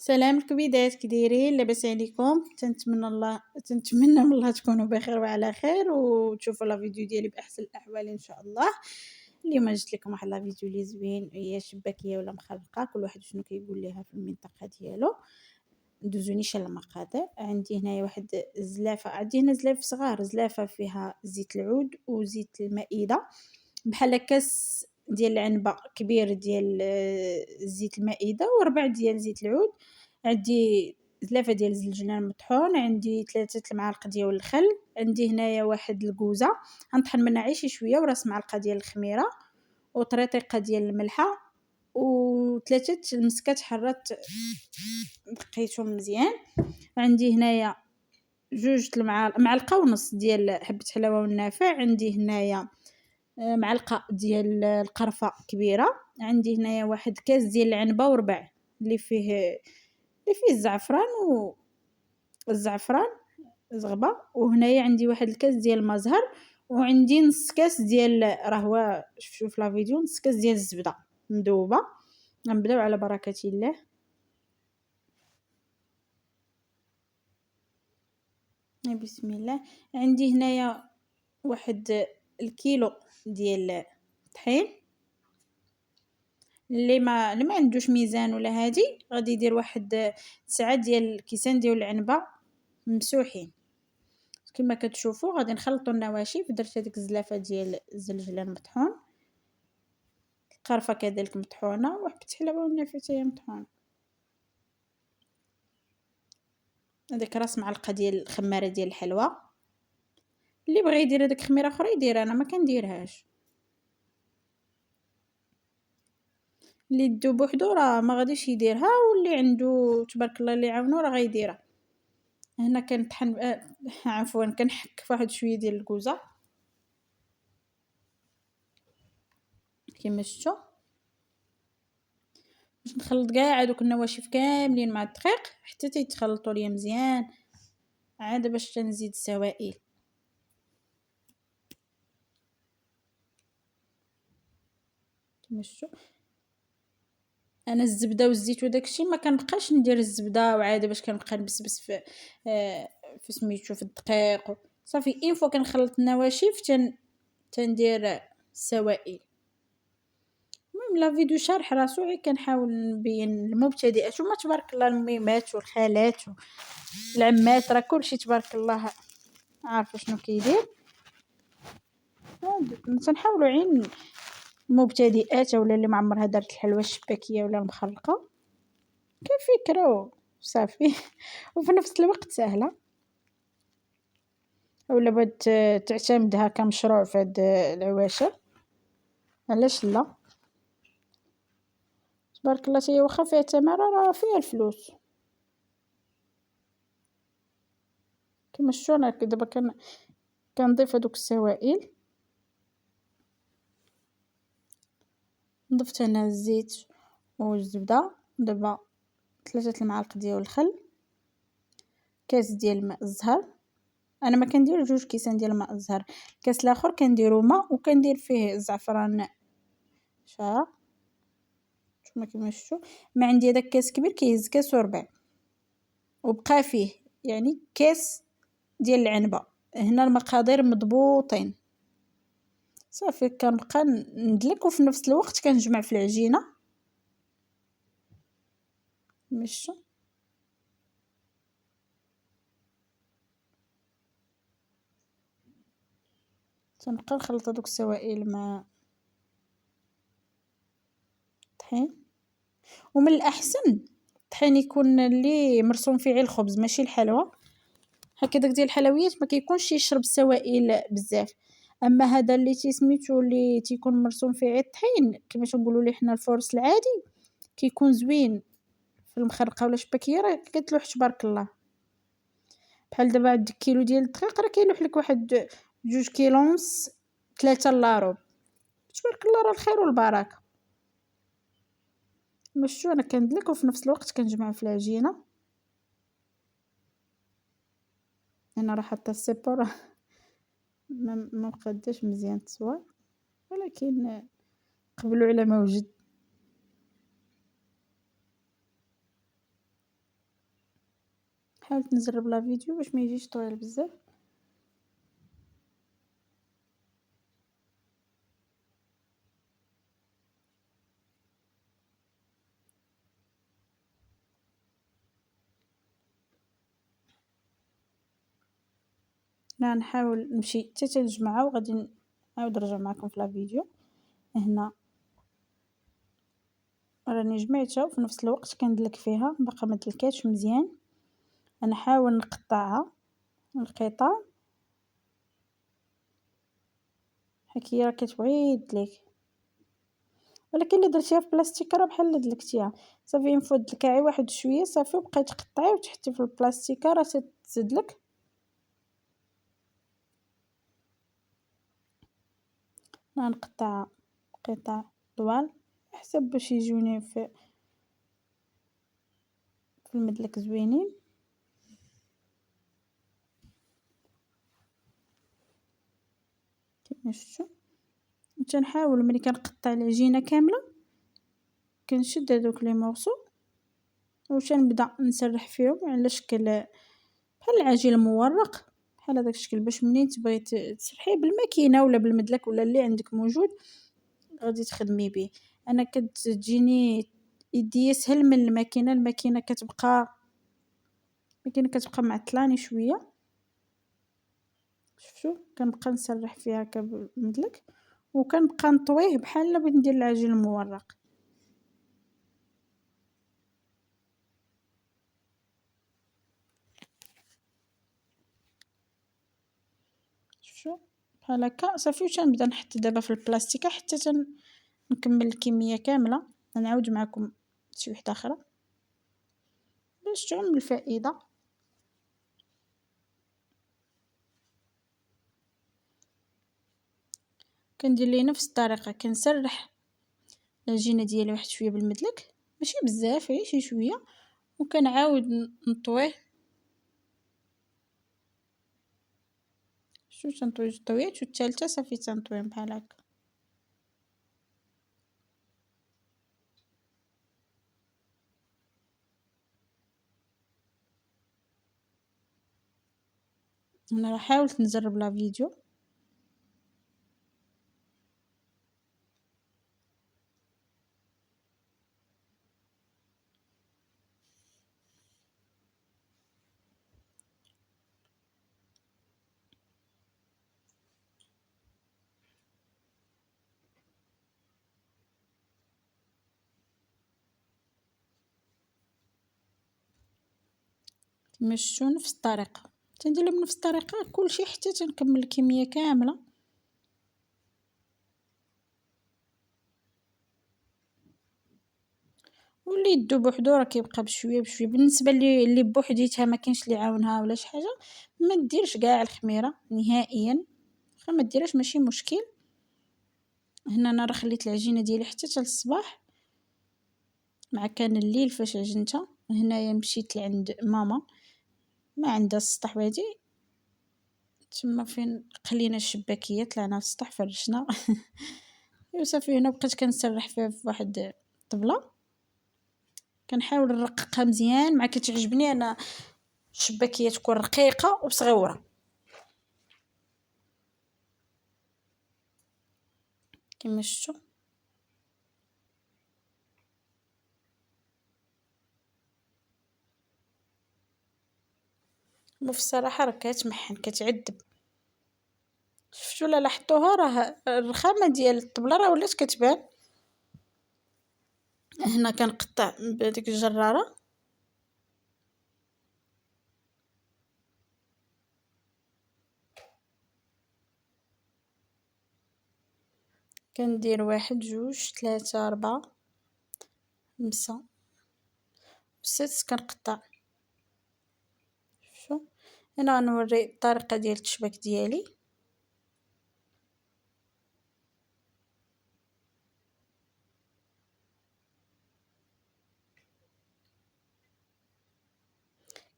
سلام الكبيدات كي دايرين لاباس عليكم تنتمنى من الله تكونوا بخير وعلى خير وتشوفوا لا فيديو ديالي باحسن الاحوال ان شاء الله. اليوم جبت لكم واحد لا فيديو لي زوين، هي شباكيه ولا مخلقه، كل واحد شنو كيقول ليها في المنطقه ديالو. ندوزو نيشان المقاطع. عندي هنايا واحد الزلافه، عندي هنا زلاف صغار، زلافه فيها زيت العود وزيت المائده، بحال كاس ديال العنبه كبير ديال زيت المائده وربع ديال زيت العود. عندي زلافه ديال الزنجلان مطحون، عندي 3 المعالق ديال الخل، عندي هنايا واحد الكوزه غنطحن منها غير شي شويه، وراس معلقه ديال الخميره، وطريطيقه ديال الملحه، و3 المسكات حرات دقيتهم مزيان. عندي هنايا معلقه ونص ديال حبه حلاوه والنافع، عندي هنايا معلقه ديال القرفه كبيره، عندي هنايا واحد كاس ديال العنبه وربع اللي فيه الزعفران زغبه، وهنايا عندي واحد الكاس ديال المزهر، وعندي نص كاس ديال هو شفتو في لا فيديو، نص كاس ديال الزبده مذوبه. غنبداو على بركه الله. بسم الله. عندي هنايا واحد الكيلو ديال الطحين، اللي ما عندوش ميزان ولا هادي غادي يدير واحد 9 ديال الكيسان ديال العنبه ممسوحين. كما كتشوفوا غادي نخلطوا النواشف. درت هذيك الزلافه ديال الزنجلان مطحون، القرفه كذلك مطحونه، وحبه حلاوه والنافع حتى هي مطحونه. هذيك راس معلقه ديال الخماره ديال الحلوى، اللي بغى يدير هذيك خميره اخرى يدير، انا ما كنديرهاش. اللي يدو بوحدو راه ما غاديش يديرها، واللي عنده تبارك الله اللي يعاونو راه غيديرها. هنا كنطحن عفوا كنحك فواحد شويه ديال الكوزه كما شفتوا، باش نخلط كاع هذوك النواشف كاملين مع الدقيق حتى تيتخلطوا ليا مزيان. عاد باش تنزيد السوائل، كما شفتوا انا الزبده والزيت وداكشي ما كنبقاش ندير الزبده وعاده باش كنبقى نبسبس في سميتو في الدقيق صافي. اين فوا كنخلط النواشف تندير السوائل. المهم لا فيديو شارح راسو، غير كنحاول نبين المبتدئات وما تبارك الله الميمات والخالات والعمات، راه كلشي تبارك الله عارفه شنو كيدير. تنحاولوا عين المبتدئات ولا اللي ما عمرها دارت الحلوى الشباكيه ولا المخلقه كفكره صافي وفي نفس الوقت سهله، ولا بغات تعتمدها كمشروع في هاد العواشر علاش لا. تبارك الله هي واخا فيها تماره راه فيها الفلوس. كما شفتوا انا دابا كنضيف هذوك السوائل. ضفت هنا الزيت والزبده، دابا 3 المعالق ديال الخل، كاس ديال الماء الزهر. انا ما كندير 2 كيسان ديال الماء الزهر، الكاس الاخر كنديرو ماء وكندير فيه الزعفران شعره كما شفتوا. ما عندي هذاك كاس كبير كيهز كاس وربع، وبقى فيه يعني كاس ديال العنبه. هنا المقادير مضبوطين صافي. كنبقى ندلك وفي نفس الوقت كنجمع في العجينه ماشي. تنبقى نخلط هذوك السوائل مع الطحين. ومن الاحسن الطحين يكون اللي مرسوم فيه غير الخبز ماشي الحلوى، هكذاك ديال الحلويات ما كيكونش يشرب السوائل بزاف. اما هذا اللي سميتو اللي تيكون مرسوم فيه غير الطحين كما تنقولوا ليه حنا الفورس العادي، كيكون زوين في المخرقه ولا شباكيه، راه كتلوح تبارك الله. بحال دابا عندك كيلو ديال الدقيق راه كيلوح لك واحد 2 كيلو ونص 3 الا ربع، تبارك الله راه الخير والبركه. شفتوا انا كندلك وفي نفس الوقت كنجمع في العجينه. انا راه حاطه السيبور ما مقاداش مزيان تصوير، ولكن قبلوا على ما وجد. حاولت نزرب لا فيديو باش ما يجيش طويل بزاف. لا نحاول نمشي حتى الجمعة وغادي نعاود نرجع معكم في لا فيديو. هنا راني جمعتها وفي نفس الوقت كندلك فيها باقا ما دلكاتش مزيان. نحاول نقطعها القطع هكي راه كتبغي يدلك، ولكن الا درتيها في بلاستيك راه بحال دلكتيها صافي. نفوت دلكاعي واحد شويه صافي وبقيت تقطعي وتحطي في البلاستيك راه تزدلك. نقطع قطع طوال حسب باش يجوني في المدلك زوينين. كما شفتوا تنحاول ملي كنقطع العجينه كامله كنشد هذوك لي مورسو وتنبدا نسرح فيهم على شكل بحال العجين المورق بحال هذاك الشكل، باش منين تبغي تسرحيه بالماكينه ولا بالمدلك ولا اللي عندك موجود غادي تخدمي به. انا كتجيني يدي سهل من الماكينه. الماكينه كتبقى معطلاني شويه. شفتوا كنبقى نسرح فيها هكا بالمدلك وكنبقى نطويه بحال بغيت ندير العجين المورق. شفتوا بحال هكا صافي. وتنبدا نحط دابا في البلاستيكه حتى نكمل الكميه كامله. نعاود معكم شي وحده اخرى باش تعم الفائده. كندير ليه نفس الطريقه، كنسرح العجينه ديالي واحد شويه بالمدلك ماشي بزاف غير شي شويه وكنعاود نطويه. شو تنطوي جوج طويات والثالثه صافي تنطويهم بحال هكا. انا راه حاولت نجرب لا فيديو مشيو نفس الطريقه. تندير لهم نفس الطريقه كلشي حتى تنكمل الكميه كامله. واللي يدو بوحدو راه كيبقى بشويه بشويه. بالنسبه اللي بوحديتها ما كاينش اللي يعاونها ولا شي حاجه ما ديرش كاع الخميره نهائيا. واخا ما ديرهاش ماشي مشكل. هنا انا راه خليت العجينه ديالي حتى الصباح مع كان الليل فاش عجنتها. هنايا مشيت لعند ماما ما عندها السطح وهادي تما فين خلينا الشباكيه طلعنا السطح فرشنا وصافي. هنا بقيت كنسرح فيها في واحد الطبله كنحاول نرققها مزيان. مع كتعجبني انا الشباكيه تكون رقيقه وصغيره كما شفتوا. وفي الصراحه راه كتمحن كتعذب. شفتوا لا لاحظتوها راه الرخامه ديال الطبله راه ولات كتبان. هنا كنقطع بهذيك الجراره كندير واحد جوج ثلاثة أربعة خمسة ست كنقطع. شوفوا انا غنوري الطريقه ديال التشباك ديالي.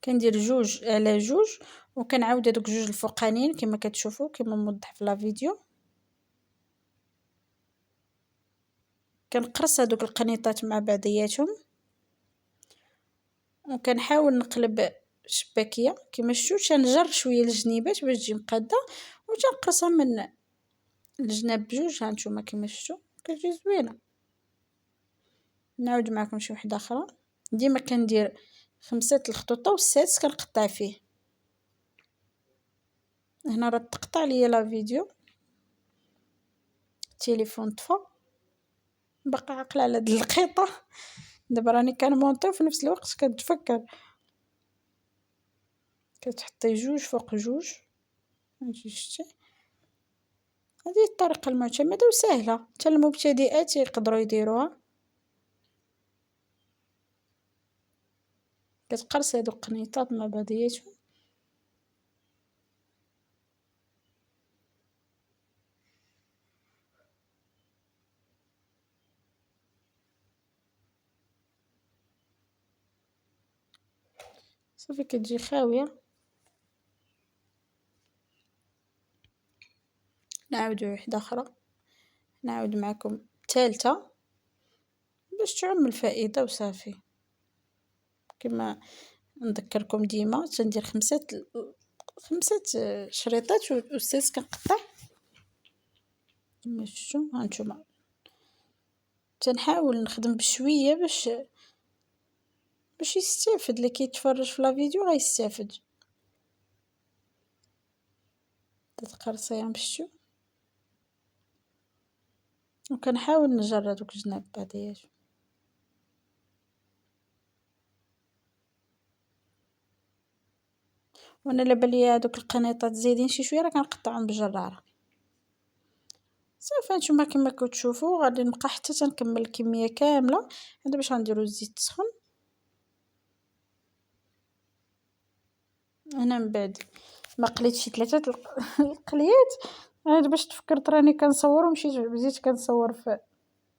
كندير جوج على جوج وكنعاود هذوك جوج الفوقانيين كما كتشوفوا كما موضح في لا فيديو. كنقرص هذوك القنيطات مع بعضياتهم وكنحاول نقلب شباكيه كما شفتوا. تنجر شويه الجنيبات باش تجي مقاده، وتنقصها من الجناب بجوج. ها نتوما كما شفتوا كتجي زوينه. نعاود معكم شي وحده اخرى. ديما كندير 5 الخطوطه والسادس كنقطع فيه. هنا راه تقطع ليا لا فيديو، التليفون طفى، باقا عاقله على هاد القطه. دابا راني كنمونطي وفي نفس الوقت كنتفكر. كتحطي جوج فوق جوج. هانتي شتي، هذه الطريقه المعتمده وسهله، حتى المبتدئات يقدروا يديروها. كتقرصي هادو القنيطات مع بعضياتهم. صافي كتجي خاويه. نعاودو وحده اخرى. نعاود معكم الثالثه باش تعم الفائده وصافي. كما نذكركم ديما تندير 5 شريطات والسادس كنقطع كما شفتوا. هانتوما تنحاول نخدم بشويه باش يستافد اللي كيتفرج في لا فيديو غيستافد. تتقرصيهم شتو، وكنحاول نجر دوك الجناب بعضياتهم. وانا لابا ليا هادوك القنيطات زايدين شي شويه راه كنقطعهم بالجراره. صافي نتوما كما كتشوفوا غادي نبقى حتى تنكمل الكميه كامله. هذا باش غنديرو الزيت سخون. انا من بعد ما قليت شي 3 القليات عاد باش تفكرت راني كنصور ومشيت بديت كنصور في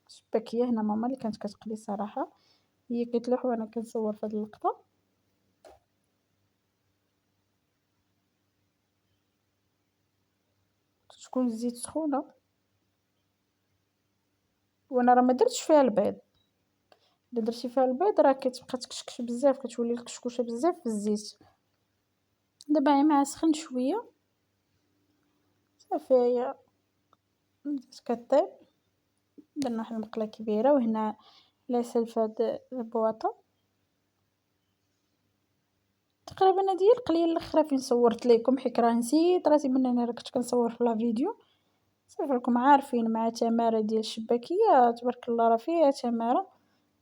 الشباكيه. هنا ماما اللي كانت كتقلي صراحه، هي كتلوح وانا كنصور في هذه اللقطه. تكون الزيت سخونه وانا راه ما درتش فيها البيض. الا درتي فيها البيض راه كتبقى تكشكش بزاف، كتولي الكشكوشه بزاف في الزيت. دابا مع سخن شويه صافي هي بدات كطيب. درنا واحد المقله كبيره وهنا لاسل في هاد البواطه. تقريبا هادي هي القليه الاخرى فين صورت لكم، حيت راه نسيت راسي من انا راه كنت كنصور في لا فيديو. صافي راكم عارفين مع تماره ديال الشباكيه تبارك الله راه فيها تماره.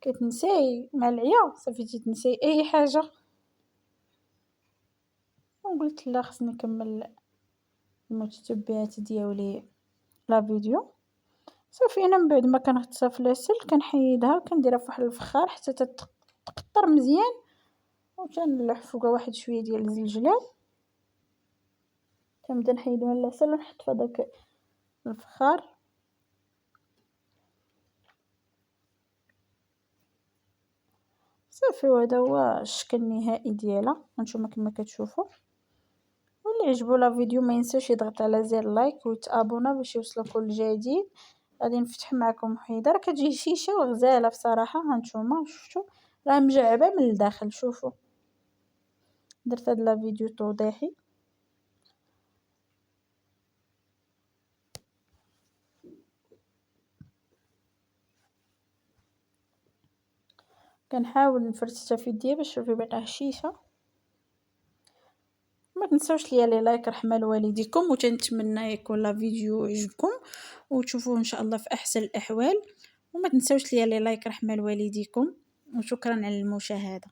كتنساي مع العيا صافي تنساي اي حاجه. وقلت لا خصني نكمل المتتبعات ديالي لا فيديو. صافي انا من بعد ما كنغطسها في العسل كنحيدها وكنديرها فواحد الفخار حتى تقطر مزيان، وكنلوح فوقها واحد شويه ديال الزنجلان. كنبدا نحيد من العسل ونحط في هذاك الفخار. صافي وهذا هو الشكل النهائي ديالها. هانتوما كما كتشوفوا. واللي عجبو لا فيديو ما ينساش يضغط على زر لايك ويتابونا باش يوصلو كل جديد. غادي نفتح معكم وحيده راه كتجي شيشه وغزاله بصراحه. هانتوما شفتوا راه مجعبه من الداخل. شوفوا درت هاد لا فيديو توضيحي. كنحاول نفرتها في يديا باش شوفي بقى هشيشه. ما تنساوش ليا لي لايك رحمه لوالديكم، وتنتمنى يكون لا فيديو يعجبكم وتشوفوه ان شاء الله في احسن الاحوال. وما تنساوش ليا لي لايك رحمه لوالديكم، وشكرا على المشاهده.